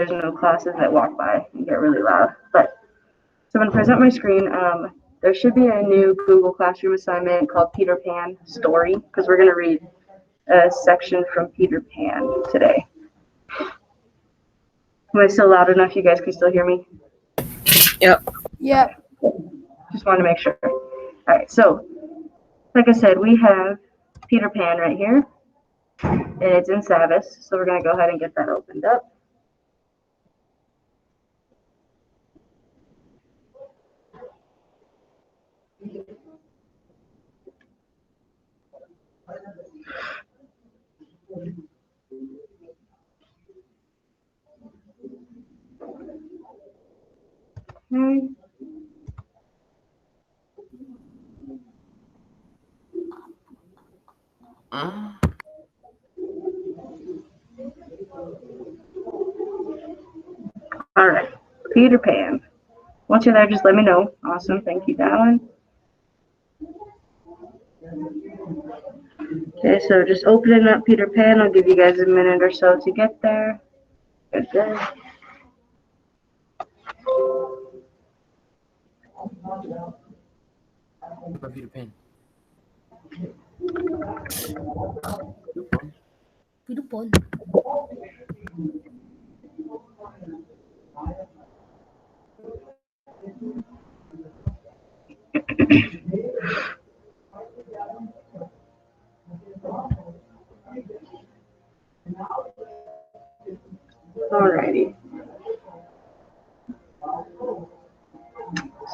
there's no classes that walk by and get really loud. But so I'm going to present my screen. There should be a new Google Classroom assignment called Peter Pan Story, because we're going to read a section from Peter Pan today. Am I still loud enough? You guys can still hear me? Yep. Yep. Just wanted to make sure. All right, so like I said, we have Peter Pan right here, and it's in Savvis, so we're going to go ahead and get that opened up. Okay. All right, Peter Pan. Once you're there, just let me know. Awesome, thank you, Dallin. Okay, so just opening up Peter Pan. I'll give you guys a minute or so to get there. Good, good. Peter Pan. Peter Pan. Alrighty.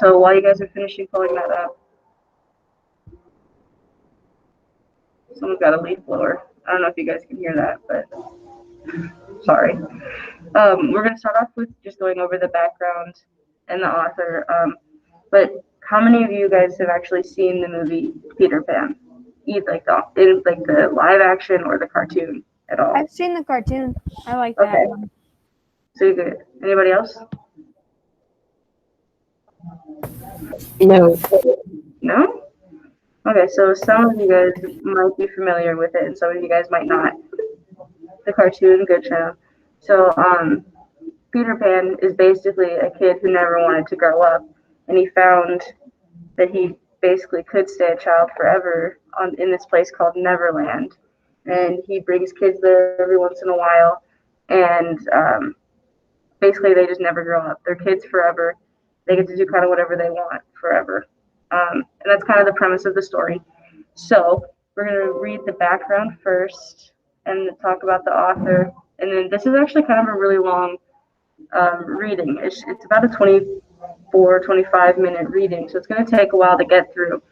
So while you guys are finishing pulling that up, someone's got a leaf blower. I don't know if you guys can hear that, but sorry. We're going to start off with just going over the background and the author. But how many of you guys have actually seen the movie Peter Pan? Either like the live action or the cartoon at all? I've seen the cartoon. I like that Okay. one. So you good. Anybody else? No. No? Okay, so some of you guys might be familiar with it, and some of you guys might not. The cartoon, good show. So, Peter Pan is basically a kid who never wanted to grow up, and he found that he basically could stay a child forever in this place called Neverland. And he brings kids there every once in a while, and basically they just never grow up. They're kids forever. They get to do kind of whatever they want forever. And that's kind of the premise of the story. So we're going to read the background first and talk about the author. And then this is actually kind of a really long reading. It's about a 25-minute reading, so it's going to take a while to get through.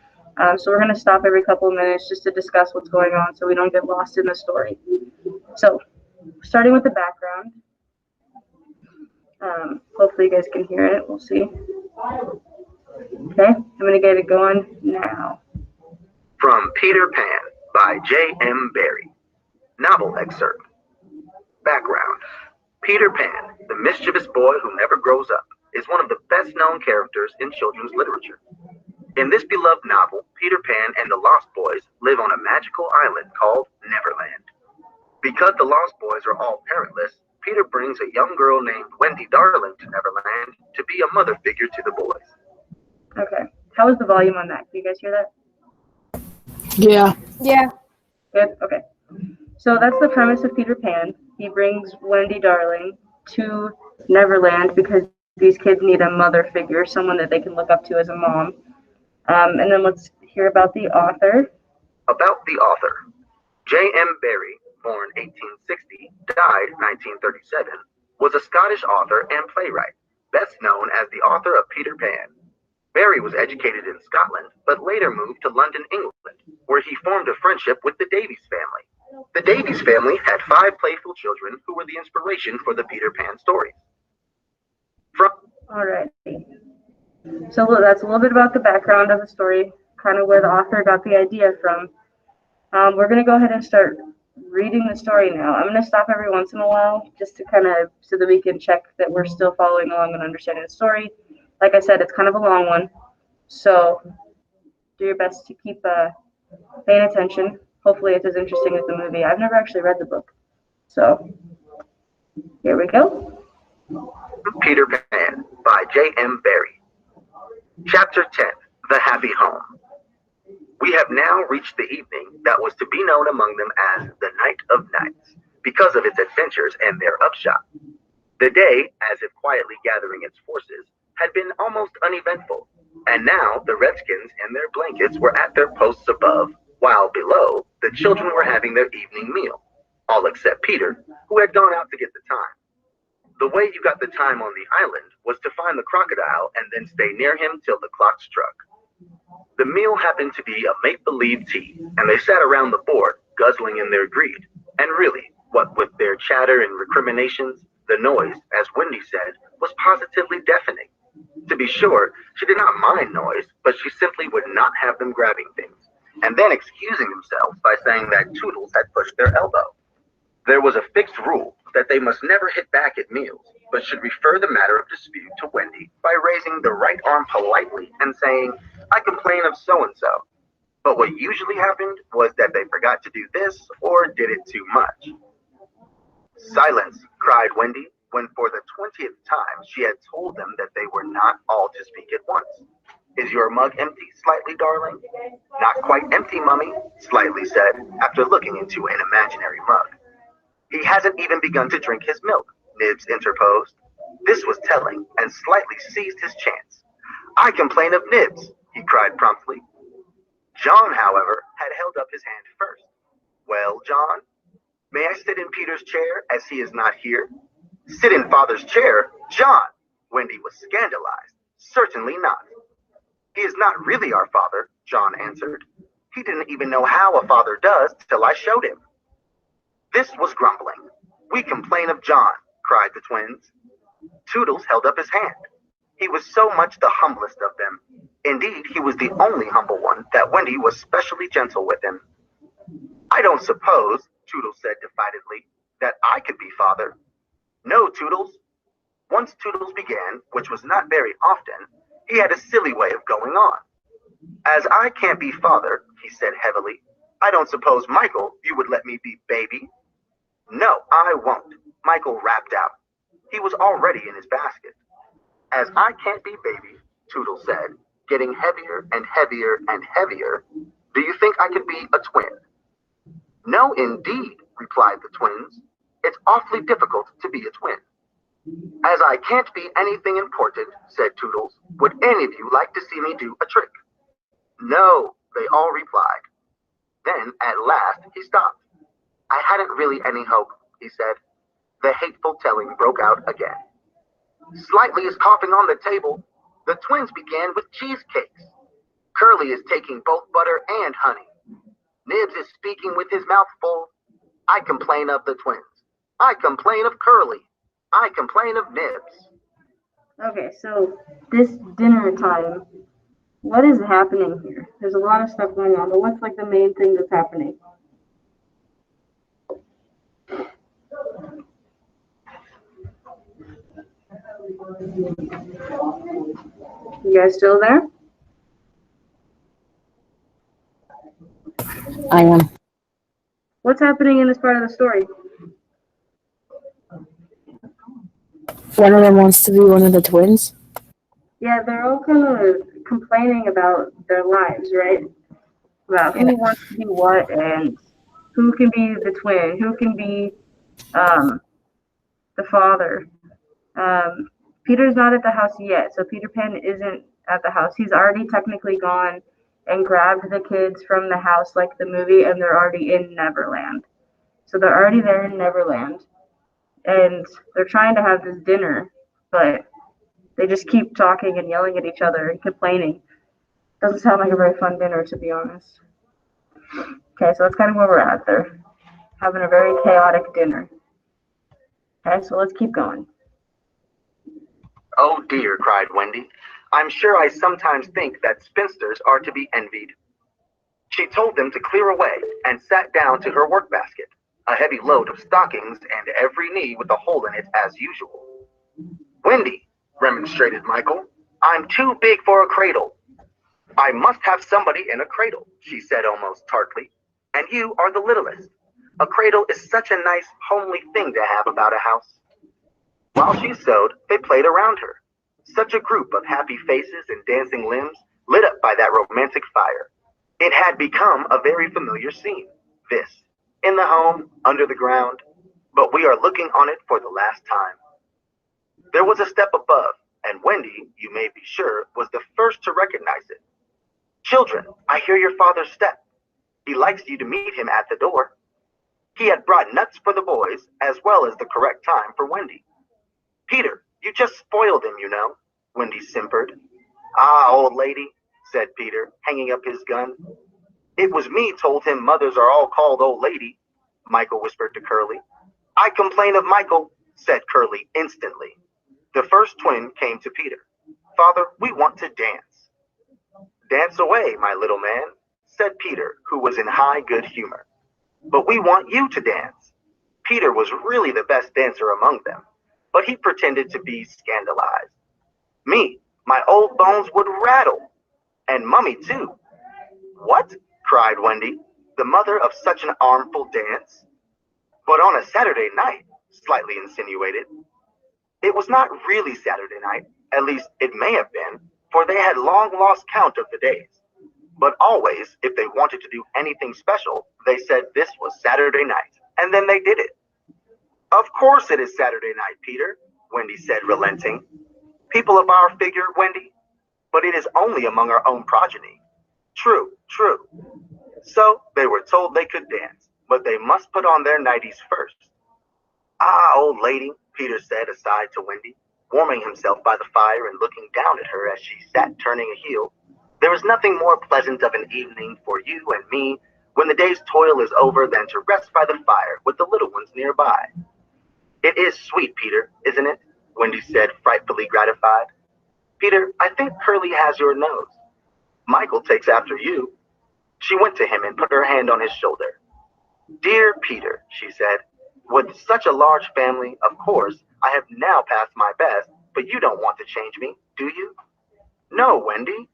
So we're going to stop every couple of minutes just to discuss what's going on so we don't get lost in the story. So starting with the background. Hopefully you guys can hear it. We'll see. Okay, I'm going to get it going now. From Peter Pan by J.M. Barrie. Novel excerpt. Background. Peter Pan, the mischievous boy who never grows up, is one of the best-known characters in children's literature. In this beloved novel, Peter Pan and the Lost Boys live on a magical island called Neverland. Because the Lost Boys are all parentless, Peter brings a young girl named Wendy Darling to Neverland to be a mother figure to the boys. Okay, how is the volume on that? Can you guys hear that? Yeah. Yeah. Good, okay. So that's the premise of Peter Pan. He brings Wendy Darling to Neverland because these kids need a mother figure, someone that they can look up to as a mom. And then let's hear about the author. About the author. J.M. Barrie, born 1860, died 1937, was a Scottish author and playwright, best known as the author of Peter Pan. Barrie was educated in Scotland, but later moved to London, England, where he formed a friendship with the Davies family. The Davies family had 5 playful children who were the inspiration for the Peter Pan stories. All right. So that's a little bit about the background of the story, kind of where the author got the idea from. We're going to go ahead and start reading the story now. I'm going to stop every once in a while just to kind of, so that we can check that we're still following along and understanding the story. Like I said, it's kind of a long one, so do your best to keep paying attention. Hopefully it's as interesting as the movie. I've never actually read the book, so here we go. Peter Pan by J.M. Barrie. Chapter 10, The Happy Home. We have now reached the evening that was to be known among them as the Night of Nights, because of its adventures and their upshot. The day, as if quietly gathering its forces, had been almost uneventful, and now the Redskins and their blankets were at their posts above, while below, the children were having their evening meal, all except Peter, who had gone out to get the time. The way you got the time on the island was to find the crocodile and then stay near him till the clock struck. The meal happened to be a make-believe tea, and they sat around the board, guzzling in their greed. And really, what with their chatter and recriminations, the noise, as Wendy said, was positively deafening. To be sure, she did not mind noise, but she simply would not have them grabbing things, and then excusing themselves by saying that Toodles had pushed their elbow. There was a fixed rule that they must never hit back at meals, but should refer the matter of dispute to Wendy by raising the right arm politely and saying, "I complain of so-and-so." But what usually happened was that they forgot to do this or did it too much. "Silence," cried Wendy, when for the 20th time she had told them that they were not all to speak at once. "Is your mug empty, Slightly, darling?" "Not quite empty, Mummy," Slightly said, after looking into an imaginary mug. "He hasn't even begun to drink his milk," Nibs interposed. This was telling, and Slightly seized his chance. "I complain of Nibs," he cried promptly. John, however, had held up his hand first. "Well, John, may I sit in Peter's chair, as he is not here?" "Sit in Father's chair? John!" Wendy was scandalized. "Certainly not." "He is not really our father," John answered. "He didn't even know how a father does till I showed him." This was grumbling. "We complain of John," cried the twins. Toodles held up his hand. He was so much the humblest of them. Indeed, he was the only humble one that Wendy was specially gentle with him. "I don't suppose," Toodles said defiantly, "that I could be father." "No, Toodles." Once Toodles began, which was not very often, he had a silly way of going on. "As I can't be father," he said heavily, "I don't suppose, Michael, you would let me be baby?" "No, I won't," Michael rapped out. He was already in his basket. "As I can't be baby," Toodles said, getting heavier and heavier and heavier, "do you think I could be a twin?" "No, indeed," replied the twins. "It's awfully difficult to be a twin." "As I can't be anything important," said Toodles, "would any of you like to see me do a trick?" "No," they all replied. Then, at last, he stopped. "I hadn't really any hope," he said. The hateful telling broke out again. "Slightly is coughing on the table." The twins began with cheesecakes. "Curly is taking both butter and honey." "Nibs is speaking with his mouth full." "I complain of the twins." "I complain of Curly." "I complain of Nibs." Okay, so this dinner time, what is happening here? There's a lot of stuff going on, but what's like the main thing that's happening? You guys still there? I am. What's happening in this part of the story? One of them wants to be one of the twins. Yeah, they're all kind of complaining about their lives, right? About who wants to be what and who can be the twin, who can be the father. Peter's not at the house yet, so Peter Pan isn't at the house. He's already technically gone and grabbed the kids from the house like the movie, and they're already in Neverland. So they're already there in Neverland, and they're trying to have this dinner, but they just keep talking and yelling at each other and complaining. Doesn't sound like a very fun dinner, to be honest. Okay, so that's kind of where we're at. They're having a very chaotic dinner. Okay, so let's keep going. "Oh dear," cried Wendy. "I'm sure I sometimes think that spinsters are to be envied." She told them to clear away and sat down to her work basket, a heavy load of stockings and every knee with a hole in it as usual. "Wendy," remonstrated Michael, "I'm too big for a cradle." "I must have somebody in a cradle," she said almost tartly, "and you are the littlest. A cradle is such a nice, homely thing to have about a house." While she sewed, they played around her. Such a group of happy faces and dancing limbs lit up by that romantic fire. It had become a very familiar scene, this, in the home, under the ground, but we are looking on it for the last time. There was a step above, and Wendy, you may be sure, was the first to recognize it. Children, I hear your father's step. He likes you to meet him at the door. He had brought nuts for the boys, as well as the correct time for Wendy. Peter, you just spoiled him, you know, Wendy simpered. Ah, old lady, said Peter, hanging up his gun. It was me told him mothers are all called old lady, Michael whispered to Curly. I complain of Michael, said Curly instantly. The first twin came to Peter. Father, we want to dance. Dance away, my little man, said Peter, who was in high good humor. But we want you to dance. Peter was really the best dancer among them, but he pretended to be scandalized. Me, my old bones would rattle. And Mummy, too. What? Cried Wendy, the mother of such an armful dance. But on a Saturday night, slightly insinuated. It was not really Saturday night, at least it may have been, for they had long lost count of the days. But always, if they wanted to do anything special, they said this was Saturday night, and then they did it. Of course it is Saturday night, Peter, Wendy said, relenting. People of our figure, Wendy, but it is only among our own progeny. True, true. So they were told they could dance, but they must put on their nighties first. Ah, old lady, Peter said aside to Wendy, warming himself by the fire and looking down at her as she sat turning a heel. There is nothing more pleasant of an evening for you and me when the day's toil is over than to rest by the fire with the little ones nearby. It is sweet, Peter, isn't it? Wendy said, frightfully gratified. Peter, I think Curly has your nose. Michael takes after you. She went to him and put her hand on his shoulder. Dear Peter, she said, with such a large family, of course, I have now passed my best, but you don't want to change me, do you? No, Wendy.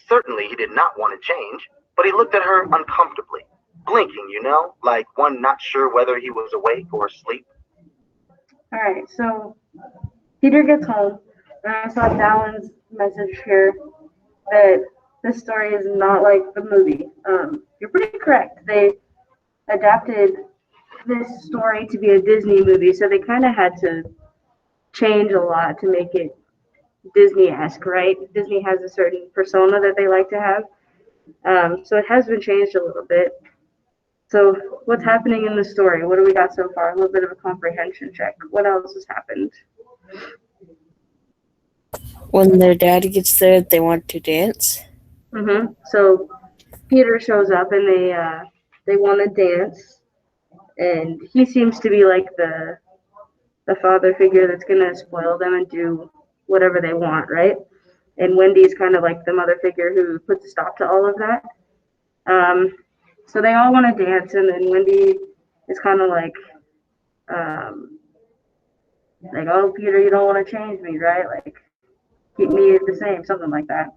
Certainly he did not want to change, but he looked at her uncomfortably, blinking, you know, like one not sure whether he was awake or asleep. All right, so Peter gets home, and I saw Dallin's message here that this story is not like the movie. You're pretty correct. They adapted this story to be a Disney movie, so they kind of had to change a lot to make it Disney-esque, right? Disney has a certain persona that they like to have, so it has been changed a little bit. So what's happening in the story? What do we got so far? A little bit of a comprehension check. What else has happened? When their dad gets there, they want to dance. So Peter shows up and they want to dance, and he seems to be like the father figure that's gonna spoil them and do whatever they want, right? And Wendy's kind of like the mother figure who puts a stop to all of that. So they all want to dance, and then Wendy is kind of like, oh, Peter, you don't want to change me, right? Like, keep me the same, something like that.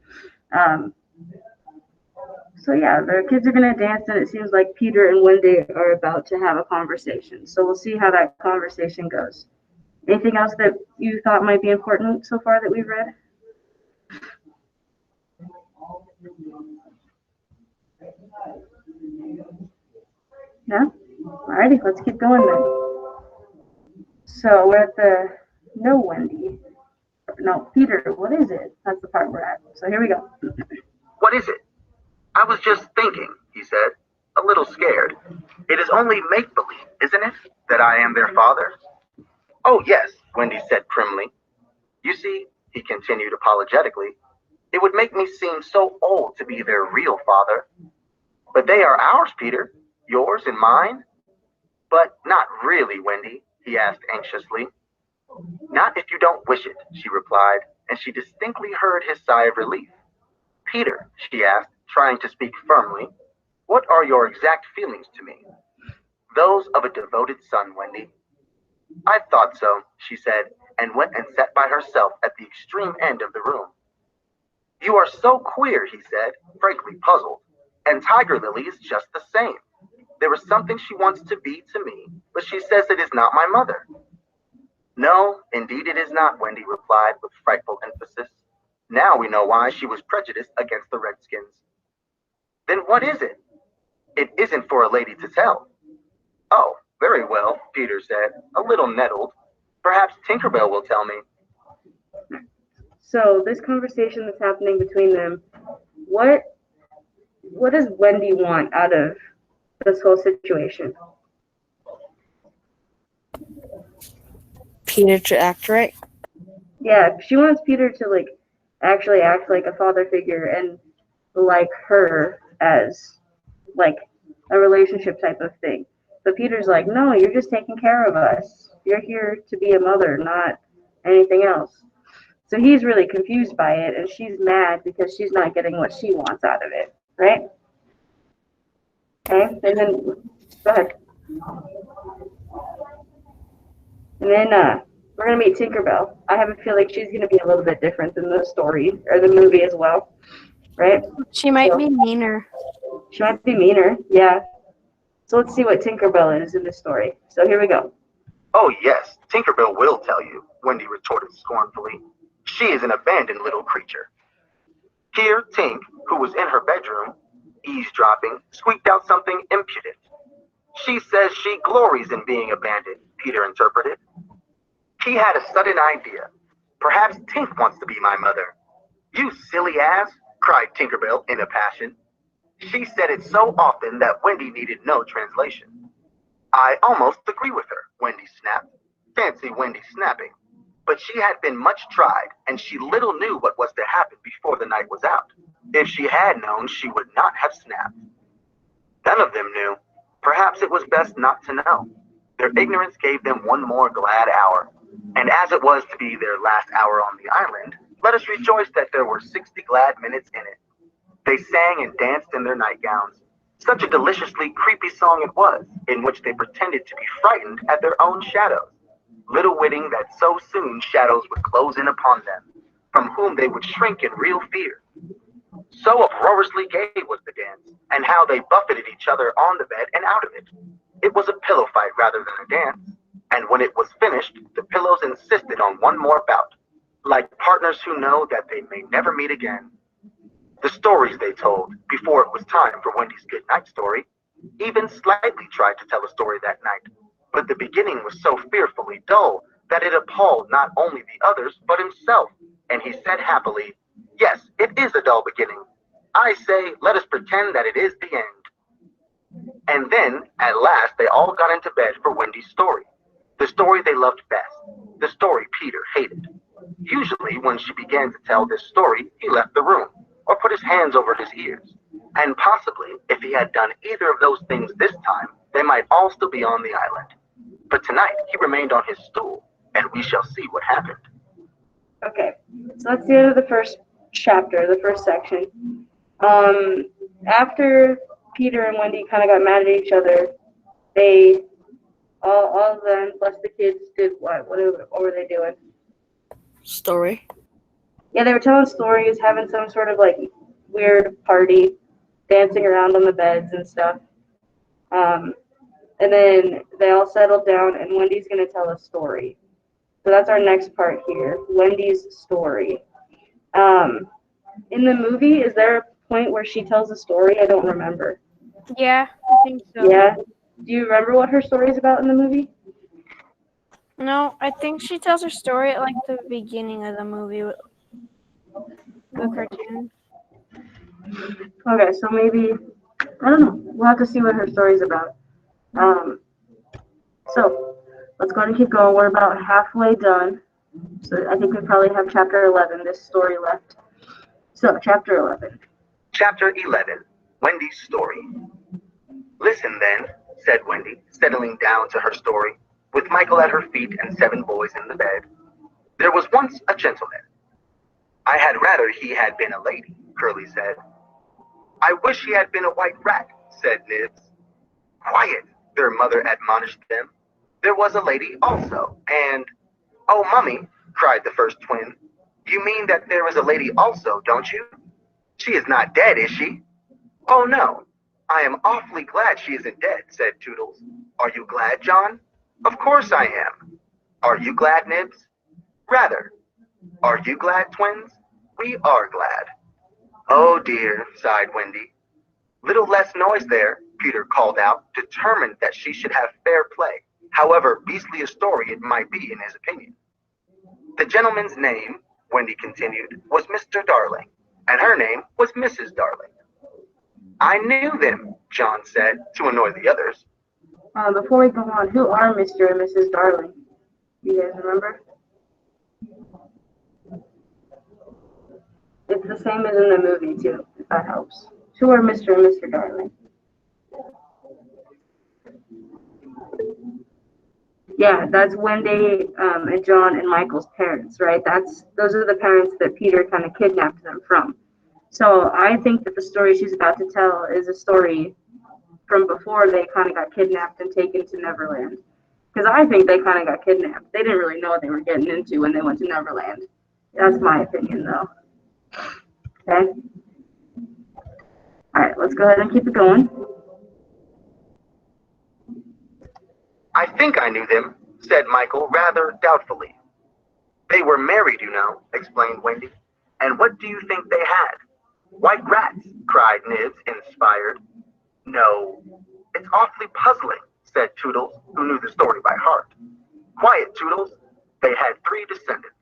So yeah, the kids are gonna dance, and it seems like Peter and Wendy are about to have a conversation. So we'll see how that conversation goes. Anything else that you thought might be important so far that we've read? No? Alrighty, let's keep going then. So we're at the no Wendy. No, Peter, what is it? That's the part we're at. So here we go. What is it? I was just thinking, he said, a little scared. It is only make-believe, isn't it, that I am their father? Oh, yes, Wendy said primly. You see, he continued apologetically, it would make me seem so old to be their real father. But they are ours, Peter, yours and mine. But not really, Wendy, he asked anxiously. Not if you don't wish it, she replied, and she distinctly heard his sigh of relief. Peter, she asked, trying to speak firmly, what are your exact feelings to me? Those of a devoted son, Wendy. I thought so, she said, and went and sat by herself at the extreme end of the room. You are so queer, he said, frankly puzzled, and Tiger Lily is just the same. There is something she wants to be to me, but she says it is not my mother. No, indeed it is not, Wendy replied with frightful emphasis. Now we know why she was prejudiced against the Redskins. Then what is it? It isn't for a lady to tell. Oh, very well, Peter said, a little nettled. Perhaps Tinkerbell will tell me. So this conversation that's happening between them, what does Wendy want out of this whole situation? Peter to act right. Yeah, she wants Peter to like actually act like a father figure and like her as like a relationship type of thing. But Peter's like, no, you're just taking care of us. You're here to be a mother, not anything else. So he's really confused by it, and she's mad because she's not getting what she wants out of it, right? Okay, and then go ahead. And then we're gonna meet Tinkerbell. I have a feeling like she's gonna be a little bit different than the story or the movie as well, right? She might be meaner. She might be meaner, yeah. So let's see what Tinkerbell is in this story. So here we go. Oh, yes, Tinkerbell will tell you, Wendy retorted scornfully. She is an abandoned little creature. Here, Tink, who was in her bedroom, eavesdropping, squeaked out something impudent. She says she glories in being abandoned, Peter interpreted. He had a sudden idea. Perhaps Tink wants to be my mother. You silly ass, cried Tinkerbell in a passion. She said it so often that Wendy needed no translation. I almost agree with her, Wendy snapped. Fancy Wendy snapping. But she had been much tried, and she little knew what was to happen before the night was out. If she had known, she would not have snapped. None of them knew. Perhaps it was best not to know. Their ignorance gave them one more glad hour. And as it was to be their last hour on the island, let us rejoice that there were 60 glad minutes in it. They sang and danced in their nightgowns. Such a deliciously creepy song it was, in which they pretended to be frightened at their own shadows, little witting that so soon shadows would close in upon them, from whom they would shrink in real fear. So uproariously gay was the dance, and how they buffeted each other on the bed and out of it. It was a pillow fight rather than a dance, and when it was finished, the pillows insisted on one more bout, like partners who know that they may never meet again. The stories they told, before it was time for Wendy's good night story, even slightly tried to tell a story that night, but the beginning was so fearfully dull that it appalled not only the others, but himself, and he said happily, yes, it is a dull beginning. I say, let us pretend that it is the end. And then, at last, they all got into bed for Wendy's story, the story they loved best, the story Peter hated. Usually, when she began to tell this story, he left the room, or put his hands over his ears. And possibly, if he had done either of those things this time, they might all still be on the island. But tonight, he remained on his stool, and we shall see what happened. Okay, so that's the end of the first chapter, the first section. After Peter and Wendy kind of got mad at each other, they, all of them, plus the kids, did what? What were they doing? Story. Yeah, they were telling stories, having some sort of like weird party, dancing around on the beds and stuff. And then they all settled down, and Wendy's going to tell a story. So that's our next part here, Wendy's story. In the movie, is there a point where she tells a story? I don't remember. Yeah, I think so. Yeah? Do you remember what her story is about in the movie? No, I think she tells her story at like the beginning of the movie, the cartoon. Okay, so maybe, I don't know. We'll have to see what her story's about. So let's go and keep going. We're about halfway done. So I think we probably have chapter 11, this story left. So, chapter 11. Chapter 11, Wendy's story. Listen then, said Wendy, settling down to her story, with Michael at her feet and 7 boys in the bed. There was once a gentleman. I had rather he had been a lady, Curly said. I wish he had been a white rat, said Nibs. Quiet, their mother admonished them. There was a lady also, and... Oh, Mummy, cried the first twin. You mean that there is a lady also, don't you? She is not dead, is she? Oh, no. I am awfully glad she isn't dead, said Toodles. Are you glad, John? Of course I am. Are you glad, Nibs? Rather, are you glad, twins? We are glad. Oh dear, sighed Wendy. Little less noise there, Peter called out, determined that she should have fair play, however beastly a story it might be in his opinion. The gentleman's name, Wendy continued, was Mr. Darling, and her name was Mrs. Darling. I knew them, John said, to annoy the others. Before we go on, who are Mr. and Mrs. Darling? You guys remember? It's the same as in the movie, too, if that helps. Who are Mr. and Mr. Darling? Yeah, that's Wendy and John and Michael's parents, right? Those are the parents that Peter kind of kidnapped them from. So I think that the story she's about to tell is a story from before they kind of got kidnapped and taken to Neverland. Because I think they kind of got kidnapped. They didn't really know what they were getting into when they went to Neverland. That's my opinion, though. Okay? All right, let's go ahead and keep it going. I think I knew them, said Michael rather doubtfully. They were married, you know, explained Wendy. And what do you think they had? White rats, cried Nibs, inspired. No, it's awfully puzzling, said Toodles, who knew the story by heart. Quiet, Toodles. They had 3 descendants.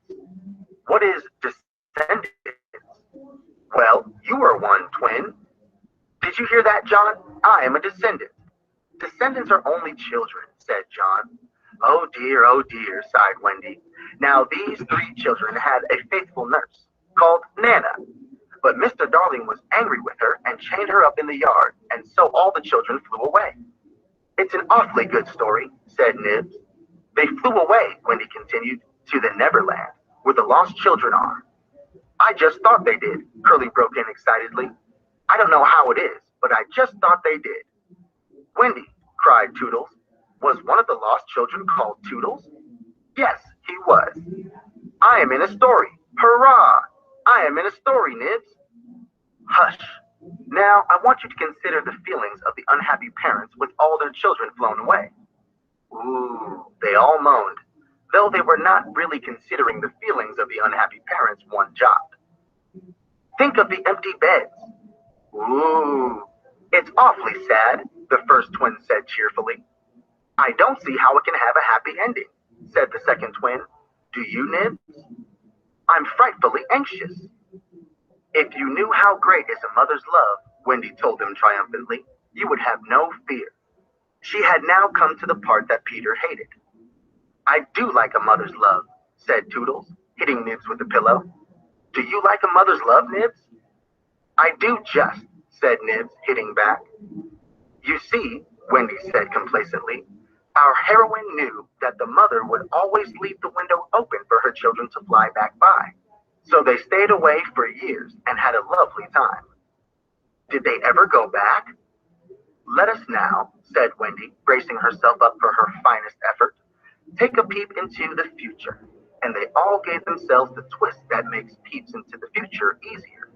What is descendants? Well, you are one, twin. Did you hear that, John? I am a descendant. Descendants are only children, said John. Oh dear, sighed Wendy. Now these 3 children had a faithful nurse called Nana. But Mr. Darling was angry with her and chained her up in the yard, and so all the children flew away. It's an awfully good story, said Nibs. They flew away, Wendy continued, to the Neverland, where the lost children are. I just thought they did, Curly broke in excitedly. I don't know how it is, but I just thought they did. Wendy, cried Toodles. Was one of the lost children called Toodles? Yes, he was. I am in a story. Hurrah! I am in a story, Nibs. Hush. Now, I want you to consider the feelings of the unhappy parents with all their children flown away. Ooh, they all moaned, though they were not really considering the feelings of the unhappy parents one jot. Think of the empty beds. Ooh, it's awfully sad, the first twin said cheerfully. I don't see how it can have a happy ending, said the second twin. Do you, Nibs? I'm frightfully anxious. If you knew how great is a mother's love, Wendy told him triumphantly, you would have no fear. She had now come to the part that Peter hated. I do like a mother's love, said Toodles, hitting Nibs with a pillow. Do you like a mother's love, Nibs? I do just, said Nibs, hitting back. You see, Wendy said complacently, our heroine knew that the mother would always leave the window open for her children to fly back by. So they stayed away for years and had a lovely time. Did they ever go back? Let us now, said Wendy, bracing herself up for her finest effort, take a peep into the future. And they all gave themselves the twist that makes peeps into the future easier.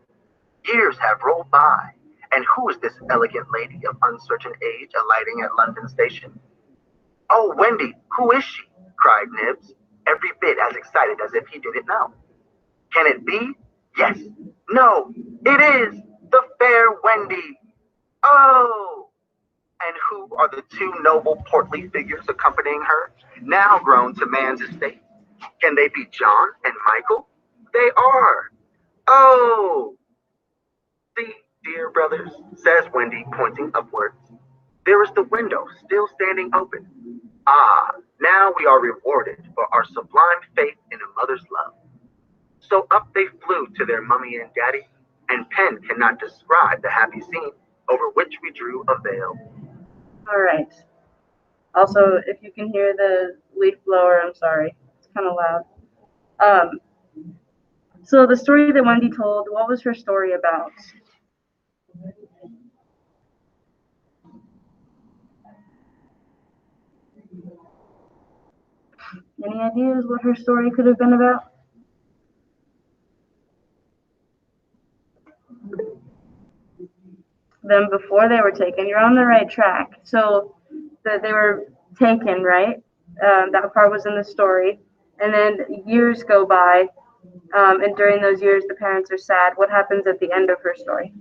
Years have rolled by, and who is this elegant lady of uncertain age alighting at London Station? Oh, Wendy, who is she? Cried Nibs, every bit as excited as if he didn't know. Can it be? Yes. No, it is the fair Wendy. Oh! And who are the 2 noble portly figures accompanying her, now grown to man's estate? Can they be John and Michael? They are. Oh! See, dear brothers, says Wendy, pointing upwards. There is the window still standing open. Ah, now we are rewarded for our sublime faith in a mother's love. So up they flew to their mummy and daddy, and pen cannot describe the happy scene over which we drew a veil. All right. Also, if you can hear the leaf blower, I'm sorry. It's kind of loud. So the story that Wendy told, what was her story about? Any ideas what her story could have been about? Them before they were taken. You're on the right track. So they were taken, right? That part was in the story. And then years go by, and during those years, the parents are sad. What happens at the end of her story?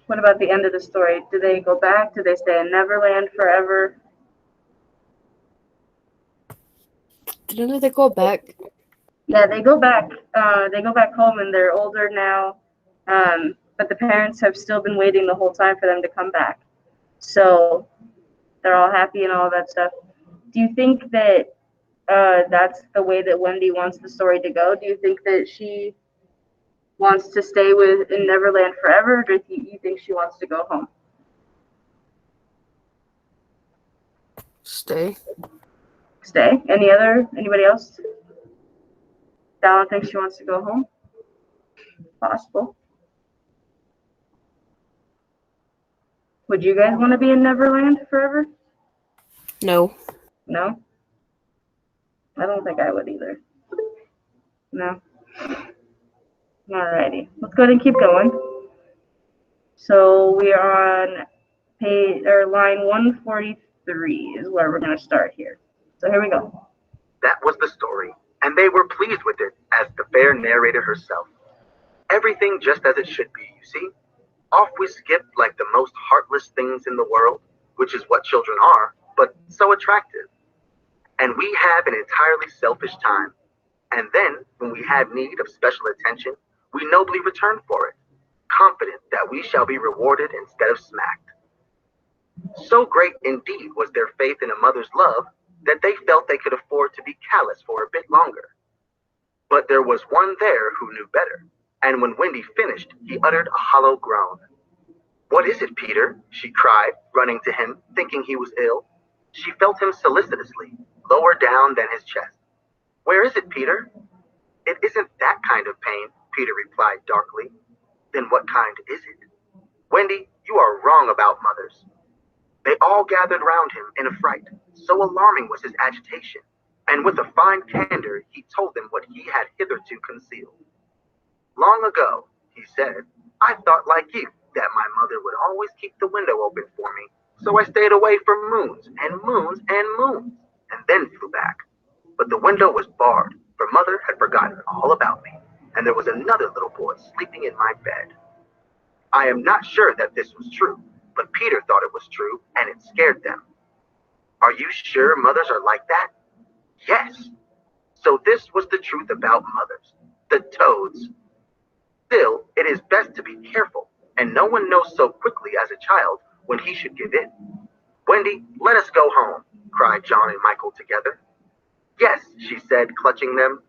What about the end of the story? Do they go back? Do they stay in Neverland forever? Didn't they go back? Yeah, they go back. They go back home, and they're older now. But the parents have still been waiting the whole time for them to come back. So they're all happy and all that stuff. Do you think that that's the way that Wendy wants the story to go? Do you think that she wants to stay in Neverland forever, or do you think she wants to go home? Stay. Stay. Anybody else? Dallin thinks she wants to go home. Possible. Would you guys want to be in Neverland forever? No. No? I don't think I would either. No. Alrighty. Let's go ahead and keep going. So we are on line 143 is where we're going to start here. So here we go. That was the story, and they were pleased with it, as the fair narrated herself. Everything just as it should be, you see. Off we skipped like the most heartless things in the world, which is what children are, but so attractive. And we have an entirely selfish time. And then, when we have need of special attention, we nobly return for it, confident that we shall be rewarded instead of smacked. So great indeed was their faith in a mother's love that they felt they could afford to be callous for a bit longer. But there was one there who knew better, and when Wendy finished, he uttered a hollow groan. "What is it, Peter?" she cried, running to him, thinking he was ill. She felt him solicitously, lower down than his chest. "Where is it, Peter?" "It isn't that kind of pain," Peter replied darkly. "Then what kind is it?" "Wendy, you are wrong about mothers." They all gathered round him in a fright, so alarming was his agitation, and with a fine candor he told them what he had hitherto concealed. "Long ago," he said, "I thought like you, that my mother would always keep the window open for me, so I stayed away for moons and moons and moons, and then flew back. But the window was barred, for mother had forgotten all about me, and there was another little boy sleeping in my bed." I am not sure that this was true, but Peter thought it was true, and it scared them. "Are you sure mothers are like that?" "Yes." So this was the truth about mothers, the toads. Still, it is best to be careful, and no one knows so quickly as a child when he should give in. "Wendy, let us go home," cried John and Michael together. "Yes," she said, clutching them.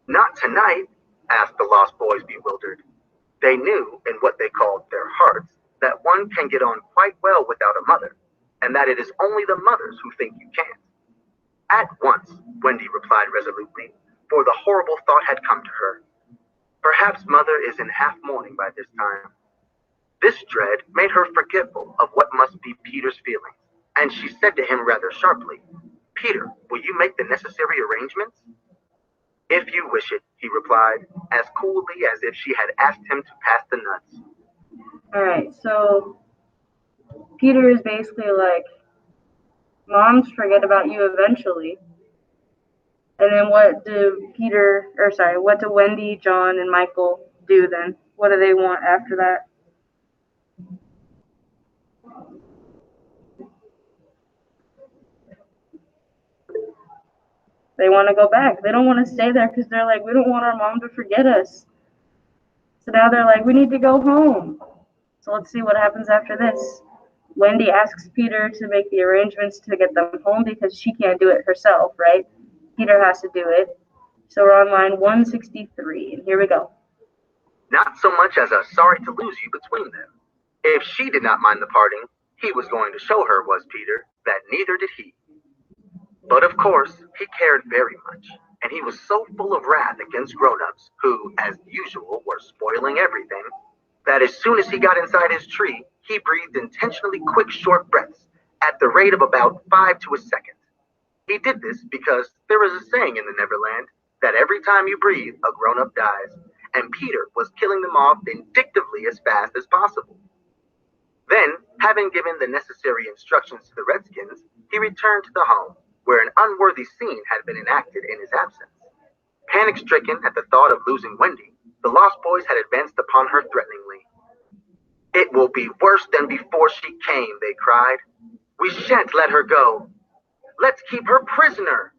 "Not tonight?" asked the lost boys, bewildered. They knew, in what they called their hearts, that one can get on quite well without a mother, and that it is only the mothers who think you can't. "At once," Wendy replied resolutely, for the horrible thought had come to her. Perhaps mother is in half mourning by this time. This dread made her forgetful of what must be Peter's feelings, and she said to him rather sharply, "Peter, will you make the necessary arrangements?" "If you wish it," he replied, as coolly as if she had asked him to pass the nuts. Alright, so Peter is basically like, moms forget about you eventually. And then what do what do Wendy, John, and Michael do then? What do they want after that? They want to go back. They don't want to stay there because they're like, we don't want our mom to forget us. So now they're like, we need to go home. So let's see what happens after this. Wendy asks Peter to make the arrangements to get them home because she can't do it herself, right? Peter has to do it. So we're on line 163, and here we go. Not so much as a sorry to lose you between them. If she did not mind the parting, he was going to show her, was Peter, that neither did he. But of course, he cared very much, and he was so full of wrath against grown-ups, who, as usual, were spoiling everything, that as soon as he got inside his tree, he breathed intentionally quick, short breaths, at the rate of about 5 to a second. He did this because there is a saying in the Neverland that every time you breathe, a grown-up dies, and Peter was killing them off vindictively as fast as possible. Then, having given the necessary instructions to the Redskins, he returned to the home, where an unworthy scene had been enacted in his absence. Panic-stricken at the thought of losing Wendy, the Lost Boys had advanced upon her threateningly. "It will be worse than before she came," they cried. "We shan't let her go. Let's keep her prisoner.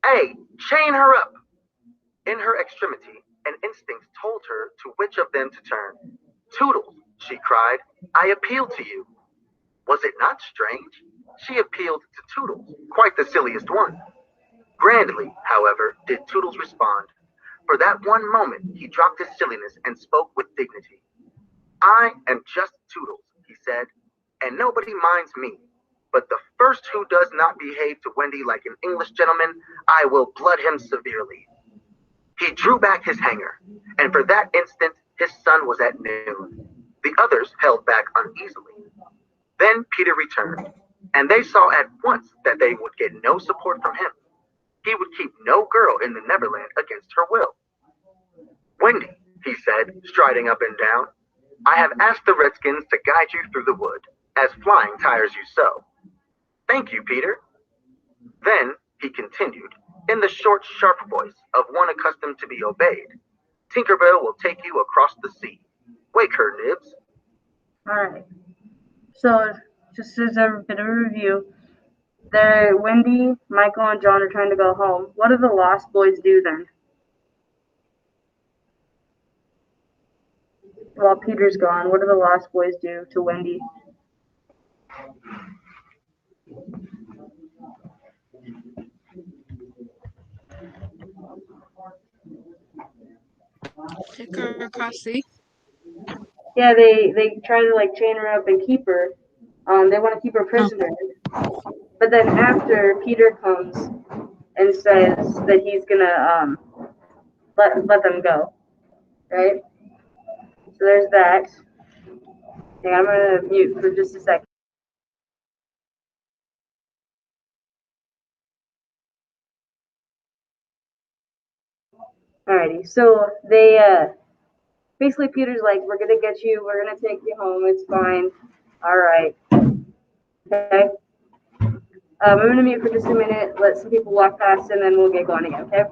Hey, chain her up." In her extremity, an instinct told her to which of them to turn. "Toodles," she cried, "I appeal to you." Was it not strange? She appealed to Toodles, quite the silliest one. Grandly, however, did Toodles respond. For that one moment, he dropped his silliness and spoke with dignity. "I am just Toodles," he said, "and nobody minds me. But the first who does not behave to Wendy like an English gentleman, I will blood him severely." He drew back his hanger, and for that instant his sun was at noon. The others held back uneasily. Then Peter returned, and they saw at once that they would get no support from him. He would keep no girl in the Neverland against her will. "Wendy," he said, striding up and down, "I have asked the Redskins to guide you through the wood, as flying tires you so." "Thank you, Peter." Then he continued, in the short, sharp voice of one accustomed to be obeyed, "Tinkerbell will take you across the sea. Wake her, Nibs." Alright. So, just as a bit of a review, Wendy, Michael, and John are trying to go home. What do the Lost Boys do then? While Peter's gone, what do the Lost Boys do to Wendy? Take her across sea. Yeah, they try to like chain her up and keep her. They want to keep her prisoner. But then after Peter comes and says that he's gonna let them go, right? So there's that. Okay, I'm gonna mute for just a second. Alrighty, so they basically Peter's like, "We're gonna get you. We're gonna take you home. It's fine. All right." Okay. I'm gonna mute for just a minute. Let some people walk past, and then we'll get going again. Okay.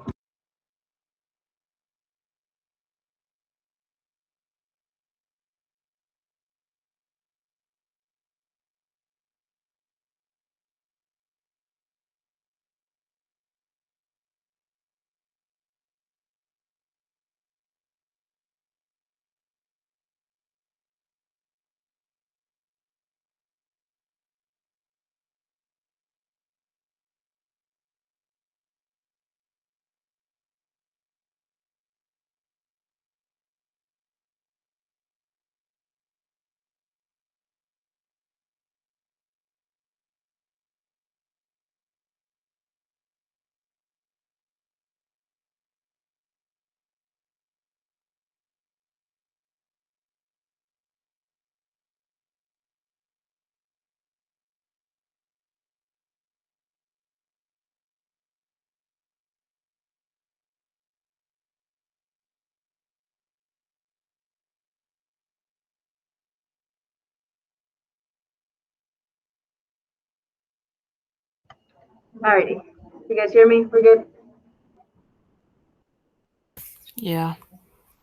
Alrighty. You guys hear me? We're good? Yeah.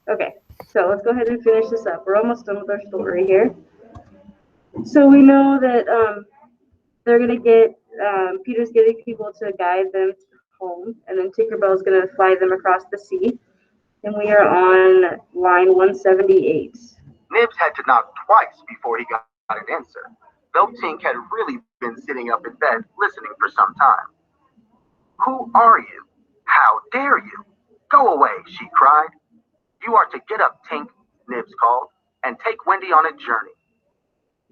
Okay. So let's go ahead and finish this up. We're almost done with our story here. So we know that they're gonna get Peter's getting people to guide them home, and then Tinkerbell's gonna fly them across the sea. And we are on line 178. Nibs had to knock twice before he got an answer, though Tink had really been sitting up in bed listening for some time. "Who are you? How dare you? Go away," she cried. "You are to get up, Tink," Nibs called, "and take Wendy on a journey."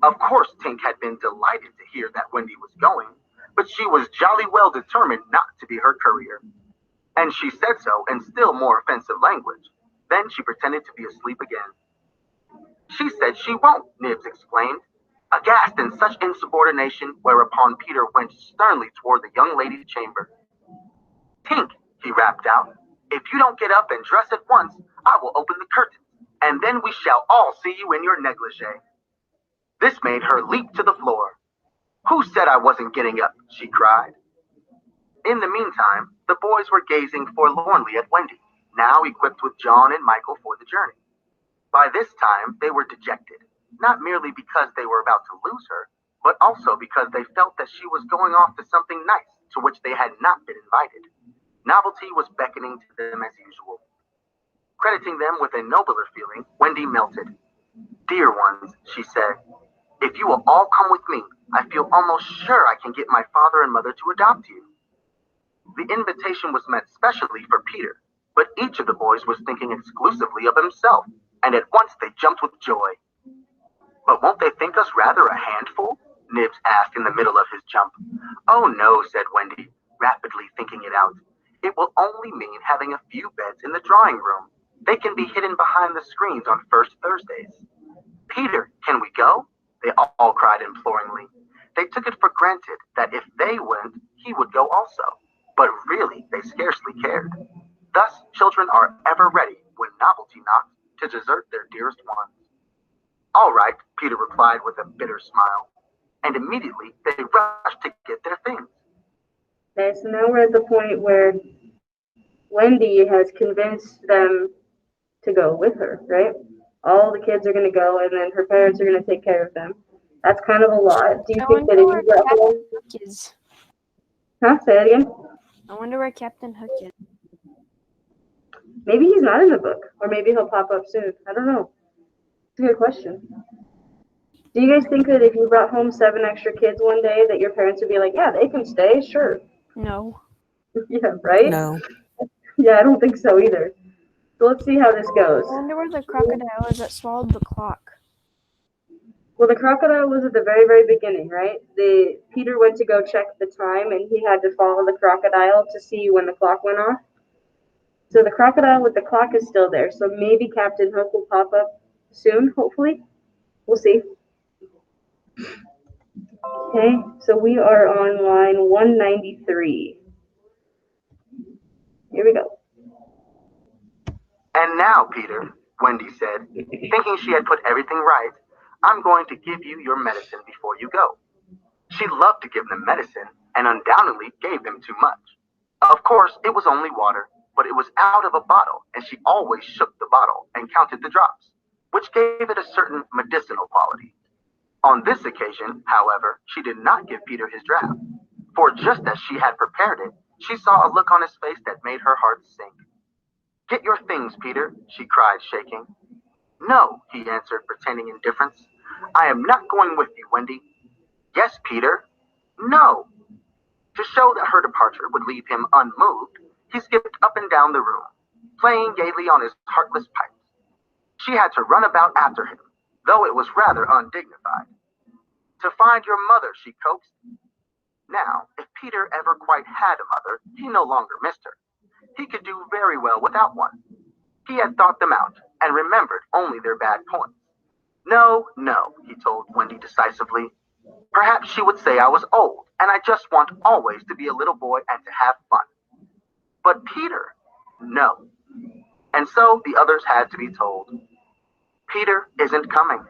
Of course, Tink had been delighted to hear that Wendy was going, but she was jolly well determined not to be her courier. And she said so in still more offensive language. Then she pretended to be asleep again. "She said she won't," Nibs exclaimed. aghast in such insubordination, whereupon Peter went sternly toward the young lady's chamber. Tink, he rapped out, if you don't get up and dress at once, I will open the curtains, and then we shall all see you in your negligee. This made her leap to the floor. Who said I wasn't getting up? She cried. In the meantime, the boys were gazing forlornly at Wendy, now equipped with John and Michael for the journey. By this time, they were dejected, not merely because they were about to lose her, but also because they felt that she was going off to something nice to which they had not been invited. Novelty was beckoning to them as usual. Crediting them with a nobler feeling, Wendy melted. Dear ones, she said, if you will all come with me, I feel almost sure I can get my father and mother to adopt you. The invitation was meant specially for Peter, but each of the boys was thinking exclusively of himself, and at once they jumped with joy. But won't they think us rather a handful? Nibs asked in the middle of his jump. Oh no, said Wendy, rapidly thinking it out. It will only mean having a few beds in the drawing room. They can be hidden behind the screens on first Thursdays. Peter, can we go? They all cried imploringly. They took it for granted that if they went, he would go also. But really, they scarcely cared. Thus, children are ever ready, when novelty knocks, to desert their dearest ones. All right, Peter replied with a bitter smile. And immediately, they rushed to get their things. Okay, so now we're at the point where Wendy has convinced them to go with her, right? All the kids are going to go, and then her parents are going to take care of them. That's kind of a lot. Do you I think that wonder if where you brought Captain home... Hook is. Huh? Say it again? I wonder where Captain Hook is. Maybe he's not in the book, or maybe he'll pop up soon. I don't know. It's a good question. Do you guys think that if you brought home 7 extra kids one day, that your parents would be like, yeah, they can stay, sure. No. Yeah, right? No. Yeah, I don't think so either. So let's see how this goes. I wonder where the crocodile is that swallowed the clock. Well, the crocodile was at the very, very beginning, right? Peter went to go check the time, and he had to follow the crocodile to see when the clock went off. So the crocodile with the clock is still there. So maybe Captain Hook will pop up soon, hopefully. We'll see. Okay, so we are on line 193. Here we go. And now, Peter, Wendy said, thinking she had put everything right, I'm going to give you your medicine before you go. She loved to give them medicine, and undoubtedly gave them too much. Of course, it was only water, but it was out of a bottle, and she always shook the bottle and counted the drops, which gave it a certain medicinal quality. On this occasion, however, she did not give Peter his draught, for just as she had prepared it, she saw a look on his face that made her heart sink. Get your things, Peter, she cried, shaking. No, he answered, pretending indifference. I am not going with you, Wendy. Yes, Peter. No. To show that her departure would leave him unmoved, he skipped up and down the room, playing gaily on his heartless pipes. She had to run about after him, though it was rather undignified. To find your mother, she coaxed. Now, if Peter ever quite had a mother, he no longer missed her. He could do very well without one. He had thought them out, and remembered only their bad points. No, no, he told Wendy decisively. Perhaps she would say I was old, and I just want always to be a little boy and to have fun. But Peter, no. And so the others had to be told. Peter isn't coming.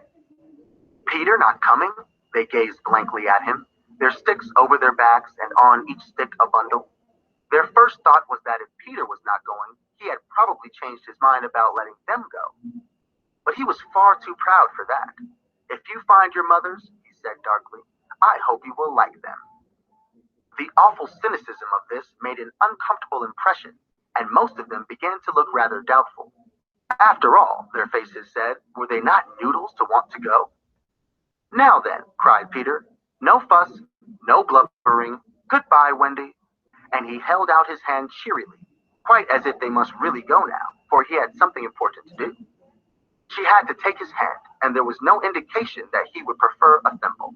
Peter not coming? They gazed blankly at him, their sticks over their backs and on each stick a bundle. Their first thought was that if Peter was not going, he had probably changed his mind about letting them go. But he was far too proud for that. If you find your mothers, he said darkly, I hope you will like them. The awful cynicism of this made an uncomfortable impression, and most of them began to look rather doubtful. After all, their faces said, were they not noodles to want to go? Now then, cried Peter, no fuss, no blubbering, goodbye, Wendy. And he held out his hand cheerily, quite as if they must really go now, for he had something important to do. She had to take his hand, and there was no indication that he would prefer a thimble.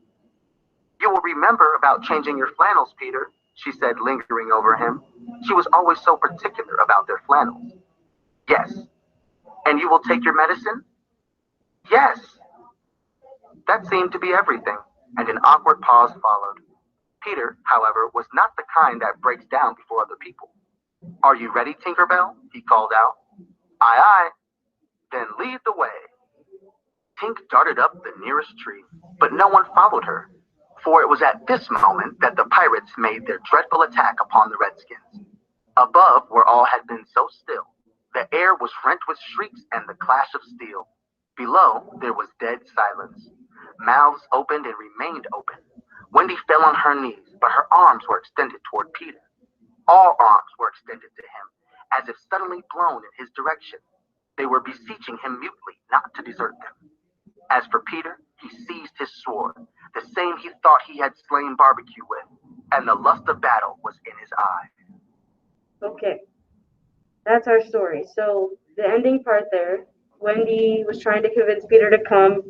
You will remember about changing your flannels, Peter, she said, lingering over him. She was always so particular about their flannels. Yes. And you will take your medicine? Yes. That seemed to be everything, and an awkward pause followed. Peter, however, was not the kind that breaks down before other people. Are you ready, Tinkerbell? He called out. Aye, aye. Then lead the way. Tink darted up the nearest tree, but no one followed her, for it was at this moment that the pirates made their dreadful attack upon the Redskins. Above, where all had been so still, the air was rent with shrieks and the clash of steel. Below, there was dead silence. Mouths opened and remained open. Wendy fell on her knees, but her arms were extended toward Peter. All arms were extended to him, as if suddenly blown in his direction. They were beseeching him mutely not to desert them. As for Peter, he seized his sword, the same he thought he had slain Barbecue with, and the lust of battle was in his eye. Okay, that's our story. So the ending part there, Wendy was trying to convince Peter to come.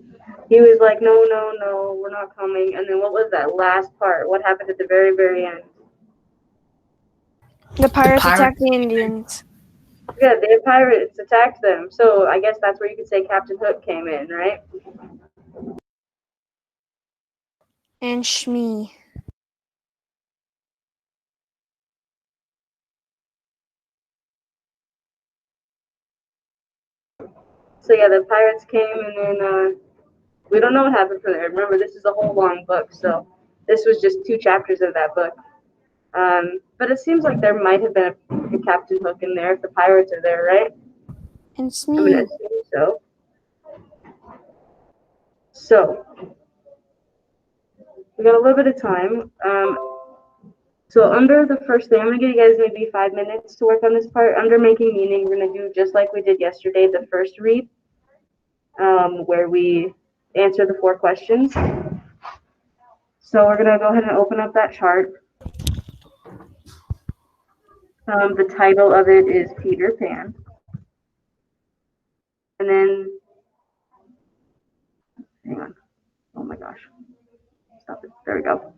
He was like, no, no, no, we're not coming. And then what was that last part? What happened at the very, very end? The pirates attacked the Indians. Yeah, the pirates attacked them. So I guess that's where you could say Captain Hook came in, right? And Shmee. So yeah, the pirates came, and then we don't know what happened from there. Remember, this is a whole long book, so this was just 2 chapters of that book. But it seems like there might have been a Captain Hook in there if the pirates are there, right? And I'm gonna Smee. assume so. So we got a little bit of time. So under the first thing, I'm gonna give you guys maybe 5 minutes to work on this part. Under making meaning, we're gonna do just like we did yesterday, the first read, where we answer the 4 questions. So we're gonna go ahead and open up that chart. The title of it is Peter Pan. And then, hang on. Oh my gosh. Stop it. There we go.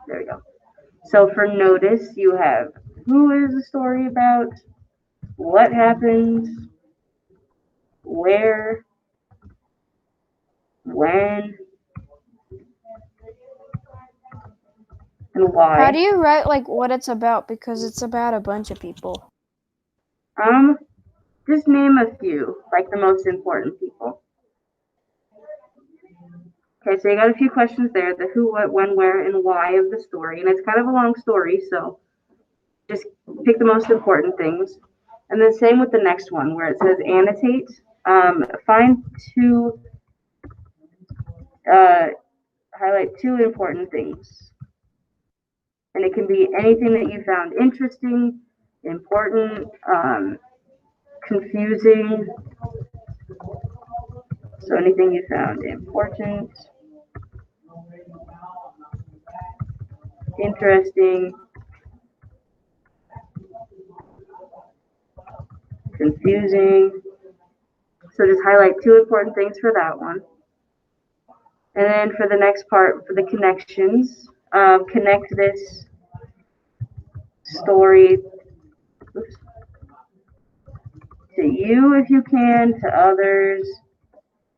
There we go. So for notice, you have who is the story about, what happened, where, when, and why. How do you write like what it's about? Because it's about a bunch of people. Just name a few, like the most important people. Okay, so you got a few questions there, the who, what, when, where, and why of the story. And it's kind of a long story, so just pick the most important things. And then same with the next one, where it says annotate. Find 2, highlight 2 important things. And it can be anything that you found interesting, important, confusing. So anything you found important, interesting, confusing. So just highlight 2 important things for that one. And then for the next part, for the connections, connect this story to you if you can, to others,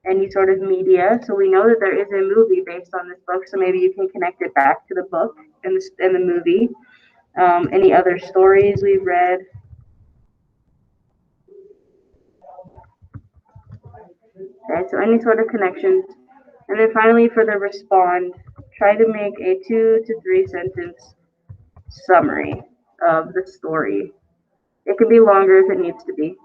any sort of media. So we know that there is a movie based on this book, so maybe you can connect it back to the book and the movie. Any other stories we've read. Okay, so any sort of connections. And then finally for the respond, try to make a 2 to 3 sentence summary of the story. It can be longer if it needs to be.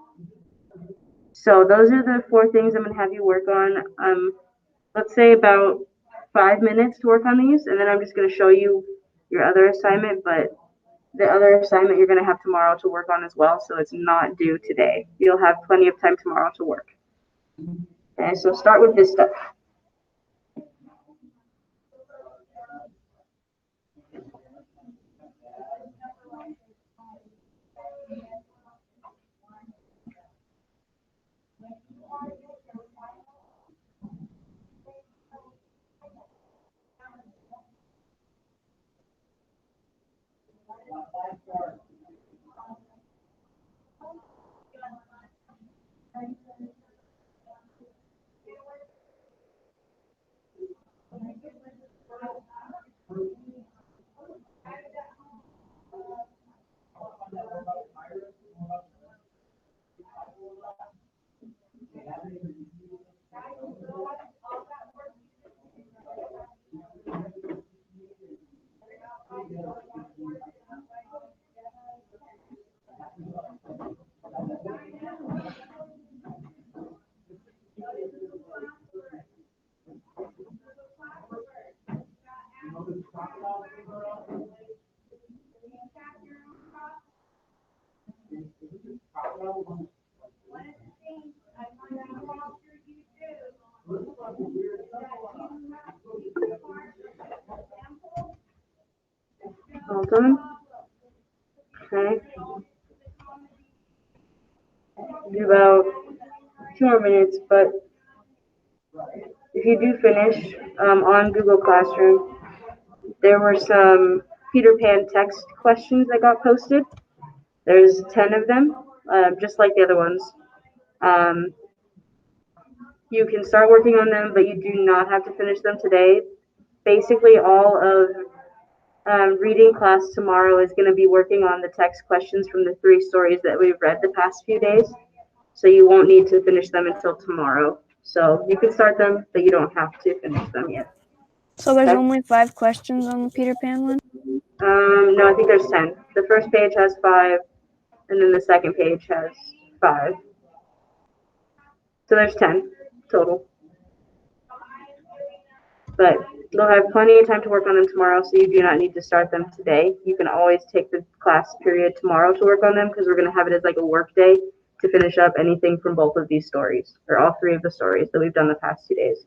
So those are the 4 things I'm going to have you work on. Let's say about 5 minutes to work on these, and then I'm just going to show you your other assignment, but the other assignment you're going to have tomorrow to work on as well, so it's not due today. You'll have plenty of time tomorrow to work. Okay, so start with this stuff. All done? Okay. Do about 2 more minutes, but if you do finish on Google Classroom, there were some Peter Pan text questions that got posted. There's 10 of them, just like the other ones. You can start working on them, but you do not have to finish them today. Basically, all of reading class tomorrow is going to be working on the text questions from the 3 stories that we've read the past few days. So you won't need to finish them until tomorrow. So you can start them, but you don't have to finish them yet. So there's Okay. only 5 questions on the Peter Pan one? No, I think there's 10. The first page has 5, and then the second page has 5. So there's 10 total. But you'll have plenty of time to work on them tomorrow, so you do not need to start them today. You can always take the class period tomorrow to work on them, because we're going to have it as like a work day to finish up anything from both of these stories, or all 3 of the stories that we've done the past 2 days.